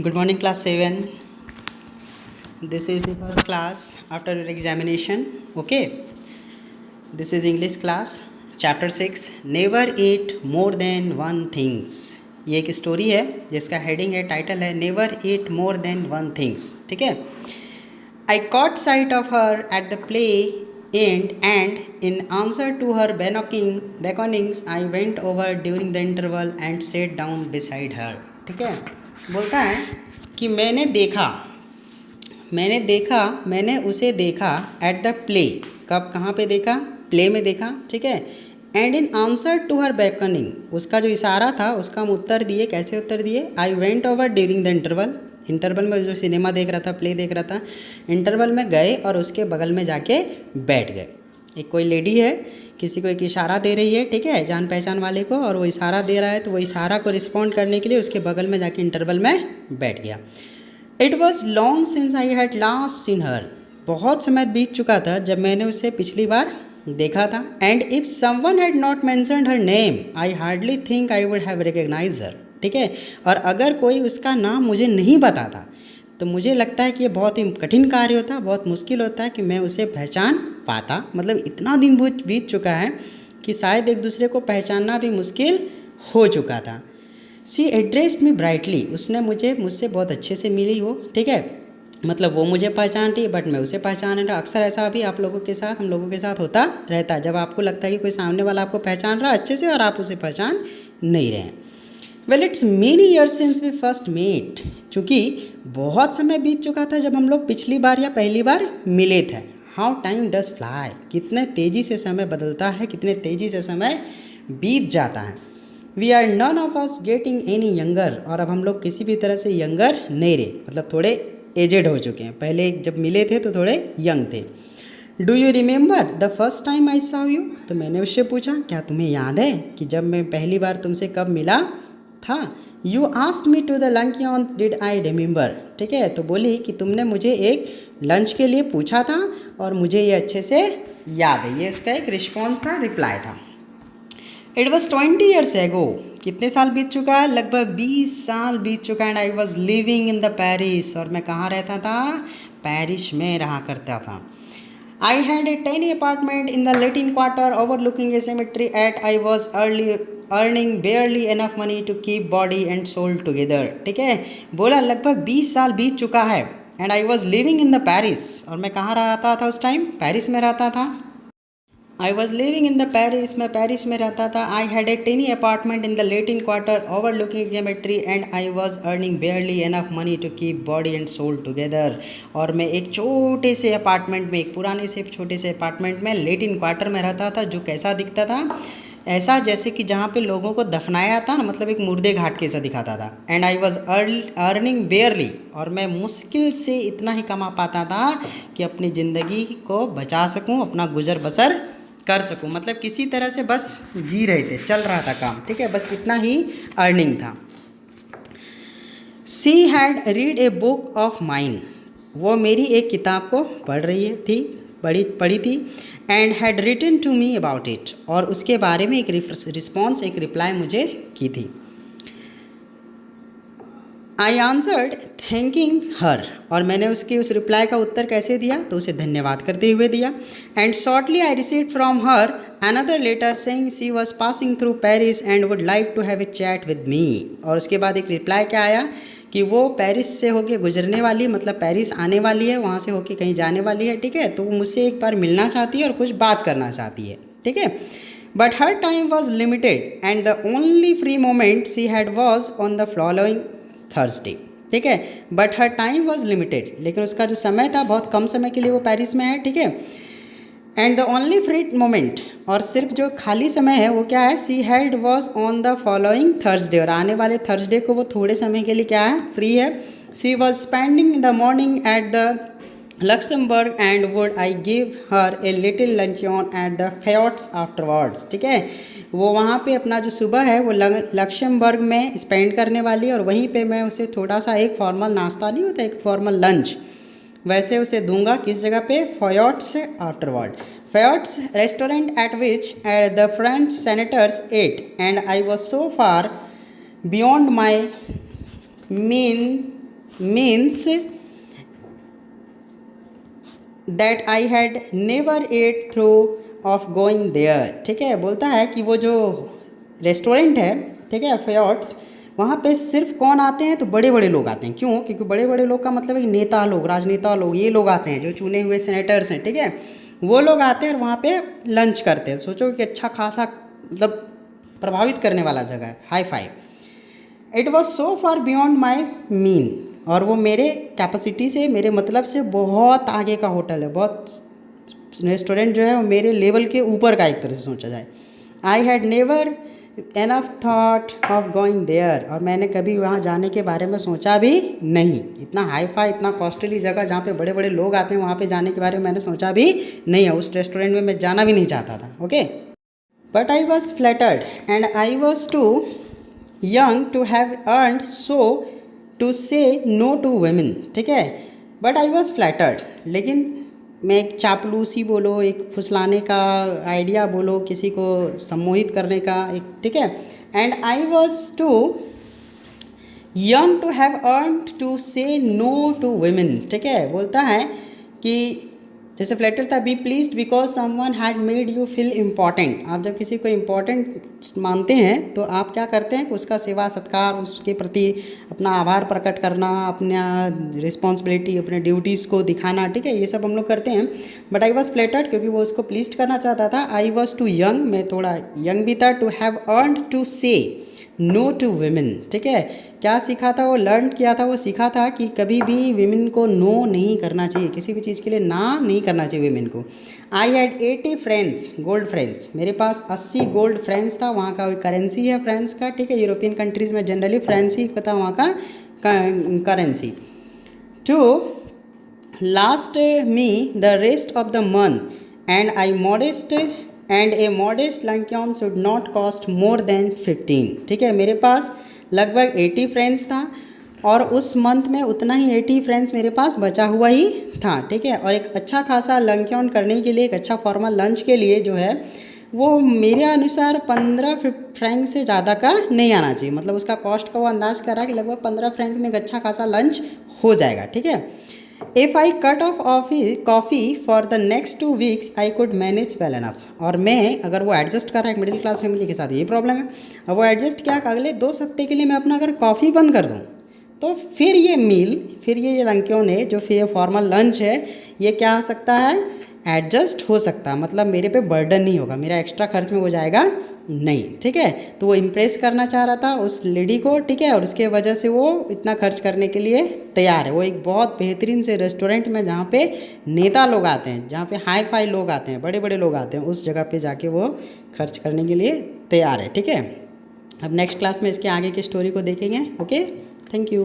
Good morning, class 7. This is the first class after your examination. Okay. This is English class, chapter 6. Never eat more than one things. ये एक story है जिसका heading है, title है never ईट more than one things. ठीक है. I caught sight of her at the play and in answer to her beckonings, I went over during the interval and sat down beside her. ठीक है. बोलता है कि मैंने उसे देखा एट द प्ले. कब, कहाँ पे देखा? प्ले में देखा. ठीक है. And in answer to her beckoning, उसका जो इशारा था उसका हम उत्तर दिए. कैसे उत्तर दिए? I went over during the interval में जो सिनेमा देख रहा था, प्ले देख रहा था, इंटरवल में गए और उसके बगल में जाके बैठ गए. एक कोई लेडी है, किसी को एक इशारा दे रही है, ठीक है, जान पहचान वाले को, और वो इशारा दे रहा है तो वो इशारा को रिस्पॉन्ड करने के लिए उसके बगल में जाके इंटरवल में बैठ गया. It was long since I had last scene हर, बहुत समय बीत चुका था जब मैंने उसे पिछली बार देखा था. And if someone had not mentioned her name I hardly think I would have recognise her. ठीक है. और अगर कोई उसका नाम मुझे नहीं बताता तो मुझे लगता है कि ये बहुत ही कठिन कार्य होता, बहुत मुश्किल होता है कि मैं उसे पहचान पाता. मतलब इतना दिन बीत चुका है कि शायद एक दूसरे को पहचानना भी मुश्किल हो चुका था. शी एड्रेस्ड मी ब्राइटली, उसने मुझसे बहुत अच्छे से मिली हो. ठीक है. मतलब वो मुझे पहचान रही है बट मैं उसे पहचान रहा. अक्सर ऐसा भी आप लोगों के साथ, हम लोगों के साथ होता रहता है, जब आपको लगता है कि कोई सामने वाला आपको पहचान रहा है अच्छे से और आप उसे पहचान नहीं रहे. Well it's many years since we first met, चूँकि बहुत समय बीत चुका था जब हम लोग पिछली बार या पहली बार मिले थे. हाउ टाइम डज फ्लाई, कितने तेज़ी से समय बदलता है, कितने तेज़ी से समय बीत जाता है. We are none of us getting any younger, और अब हम लोग किसी भी तरह से यंगर नहीं रहे, मतलब थोड़े एजेड हो चुके हैं. पहले जब मिले थे तो थोड़े यंग थे. Do you remember the first time I saw you, तो मैंने उससे पूछा क्या तुम्हें याद है कि जब मैं पहली बार तुमसे कब मिला था. You asked me to the lunch on did I remember. ठीक है. तो बोली कि तुमने मुझे एक लंच के लिए पूछा था और मुझे ये अच्छे से याद है. ये उसका एक रिस्पॉन्स था, रिप्लाई था. इट वॉज 20 ईयर्स एगो, कितने साल बीत चुका है? लगभग 20 साल बीत चुका है. And I was living in the Paris, और मैं कहाँ रहता था? पेरिस में रहा करता था. I had a tiny apartment in the Latin quarter overlooking a cemetery at I was earning barely enough money to keep body and soul together. ठीक है. बोला लगभग 20 साल बीत चुका है. And I was living in the Paris, और मैं कहाँ रहता था उस टाइम? पेरिस में रहता था. I was living in the Paris, मैं पेरिस में रहता था. I had a tiny apartment in the Latin quarter overlooking cemetery and I was earning barely enough money to keep body and soul together. और मैं एक छोटे से apartment में, एक पुराने से छोटे से अपार्टमेंट में लेटिन क्वार्टर में रहता था, जो कैसा दिखता था? ऐसा जैसे कि जहाँ पे लोगों को दफनाया था ना, मतलब एक मुर्दे घाट के सा दिखाता था. एंड आई वॉज अर्निंग बेयरली, और मैं मुश्किल से इतना ही कमा पाता था कि अपनी ज़िंदगी को बचा सकूँ, अपना गुजर बसर कर सकूं. मतलब किसी तरह से बस जी रहे थे, चल रहा था काम. ठीक है. बस इतना ही अर्निंग था. She had read a book of mine, वो मेरी एक किताब को पढ़ रही थी, पढ़ी थी. And had written to me about it, और उसके बारे में एक रिस्पॉन्स, एक रिप्लाई मुझे की थी. आई आंसर्ड थैंकिंग हर, और मैंने उसके उस रिप्लाई का उत्तर कैसे दिया? तो उसे धन्यवाद करते हुए दिया. And shortly I received from her another letter saying she was passing through Paris and would like to have a chat with me. और उसके बाद एक रिप्लाई क्या आया कि वो पेरिस से होके गुजरने वाली, मतलब पेरिस आने वाली है, वहाँ से होके कहीं जाने वाली है. ठीक है. तो वो मुझसे एक बार मिलना चाहती है और कुछ बात करना चाहती है. ठीक है. But her time was limited and the only free moment she had was on the following Thursday. ठीक है. But her time was limited, लेकिन उसका जो समय था बहुत कम समय के लिए वो पेरिस में है. ठीक है. And the only free moment, और सिर्फ जो खाली समय है वो क्या है? She had was on the following Thursday, और आने वाले थर्सडे को वो थोड़े समय के लिए क्या है? फ्री है. She was spending the morning at the Luxembourg and would I give her a little luncheon at the Foyot's afterwards. ठीक है. वो वहाँ पे अपना जो सुबह है वो लक्समबर्ग में स्पेंड करने वाली है, और वहीं पे मैं उसे थोड़ा सा, एक फॉर्मल नाश्ता नहीं होता, एक फॉर्मल लंच, वैसे उसे दूंगा. किस जगह पे? Foyot's afterward. Foyot's restaurant at which the French senators eat, and I was so far beyond my mean means that I had never at thought of going there. ठीक है, बोलता है कि वो जो रेस्टोरेंट है, ठीक है, फयोट्स, वहाँ पे सिर्फ कौन आते हैं, तो बड़े बड़े लोग आते हैं। क्यों? क्योंकि बड़े बड़े लोग का मतलब है कि नेता लोग, राजनेता लोग, ये लोग आते हैं जो चुने हुए सेनेटर्स हैं, ठीक है, वो लोग आते हैं और वहाँ पे लंच करते हैं। सोचो कि अच्छा खासा मतलब प्रभावित करने वाला जगह है, hi fi. It was so far beyond my mean, और वो मेरे कैपेसिटी से, मेरे मतलब से बहुत आगे का होटल है, बहुत रेस्टोरेंट जो है वो मेरे लेवल के ऊपर का एक तरह से सोचा जाए। I had never enough thought of going there, और मैंने कभी वहाँ जाने के बारे में सोचा भी नहीं। इतना हाई फाई, इतना कॉस्टली जगह जहाँ पे बड़े बड़े लोग आते हैं, वहाँ पे जाने के बारे में मैंने सोचा भी नहीं है। उस रेस्टोरेंट में मैं जाना भी नहीं चाहता था। Okay, but I was flattered and I was too young to have earned so to say no to women. ठीक है, बट आई वॉज फ्लैटर्ड, लेकिन मैं एक चापलूसी बोलो, एक फुसलाने का आइडिया बोलो, किसी को सम्मोहित करने का एक, ठीक है, and I was too young to have earned to say no to women. ठीक है, बोलता है कि जैसे फ्लैटर था, be pleased because someone had made you feel important. आप जब किसी को इम्पॉर्टेंट मानते हैं तो आप क्या करते हैं कि उसका सेवा सत्कार, उसके प्रति अपना आभार प्रकट करना, अपना रिस्पॉन्सिबिलिटी, अपने ड्यूटीज़ को दिखाना, ठीक है, ये सब हम लोग करते हैं। बट आई वॉज फ्लैटर्ड, क्योंकि वो उसको प्लीज्ड करना चाहता था। आई वॉज टू यंग, मैं थोड़ा यंग भी था, to have earned to say no to women. ठीक है, क्या सीखा था वो, लर्न किया था, वो सीखा था कि कभी भी विमेन को नो नहीं करना चाहिए, किसी भी चीज़ के लिए ना नहीं करना चाहिए विमेन को। I had 80 friends, gold friends, मेरे पास 80 गोल्ड फ्रेंड्स था। वहाँ का करेंसी है फ्रेंड्स का, ठीक है, यूरोपियन कंट्रीज़ में जनरली फ्रेंच ही था वहाँ का currency. To last me the rest of the month and I modest and a modest luncheon should not cost more than 15। ठीक है, मेरे पास लगभग 80 फ्रेंड्स था और उस मंथ में उतना ही 80 फ्रेंड्स मेरे पास बचा हुआ ही था। ठीक है, और एक अच्छा खासा लंक्योन करने के लिए, एक अच्छा फॉर्मल लंच के लिए जो है वो मेरे अनुसार 15 फ्रैंक से ज़्यादा का नहीं आना चाहिए। मतलब उसका कॉस्ट का वो अंदाज़ कर रहा है कि लगभग 15 फ्रैंक में एक अच्छा खासा लंच हो जाएगा। ठीक है, if I cut off coffee for the next 2 weeks I could manage well enough. और मैं, अगर वो एडजस्ट कर रहा है, एक मिडिल क्लास फैमिली के साथ ये प्रॉब्लम है, अब वो एडजस्ट क्या, अगले 2 हफ्ते के लिए मैं अपना अगर कॉफ़ी बंद कर दूँ तो फिर ये मील, फिर ये लंक्योन है, जो फिर फॉर्मल लंच है, ये क्या हो सकता है, एडजस्ट हो सकता है। मतलब मेरे पे बर्डन नहीं होगा, मेरा एक्स्ट्रा खर्च में हो जाएगा नहीं। ठीक है, तो वो इम्प्रेस करना चाह रहा था उस लेडी को, ठीक है, और उसके वजह से वो इतना खर्च करने के लिए तैयार है। वो एक बहुत बेहतरीन से रेस्टोरेंट में, जहाँ पे नेता लोग आते हैं, जहाँ पे हाई फाई लोग आते हैं, बड़े बड़े लोग आते हैं, उस जगह पे जाके वो खर्च करने के लिए तैयार है। ठीक है, अब नेक्स्ट क्लास में इसके आगे की स्टोरी को देखेंगे। Okay, thank you.